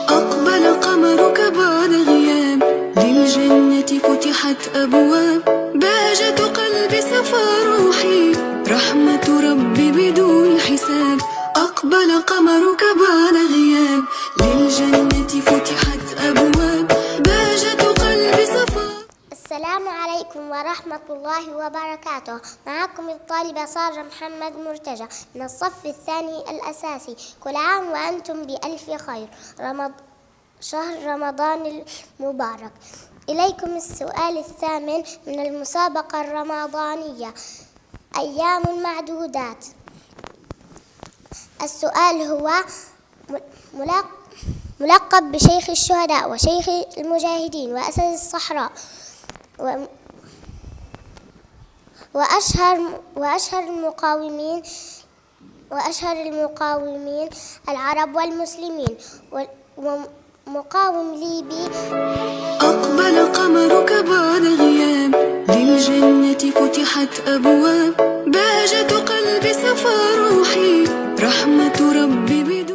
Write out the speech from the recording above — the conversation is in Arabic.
أقبل قمرك بعد غياب، للجنة فتحت أبواب، بهجة قلبي صفى روحي، رحمة ربي بدون حساب. أقبل قمرك بعد غياب، للجنة فتحت أبواب، بهجة قلبي صفى. السلام عليكم ورحمة الله وبركاته. معكم الطالبة سارة محمد مرتجى من الصف الثاني الأساسي. كل عام وأنتم بألف خير. شهر رمضان المبارك. إليكم السؤال الثامن من المسابقة الرمضانية، أيام معدودات. السؤال هو ملقب بشيخ الشهداء وشيخ المجاهدين وأسد الصحراء، وأشهر المقاومين العرب والمسلمين، ومقاوم ليبي. أقبل قمرك بعد غياب، للجنة فتحت أبواب، بهجة قلبي صفى روحي، رحمة ربي بدون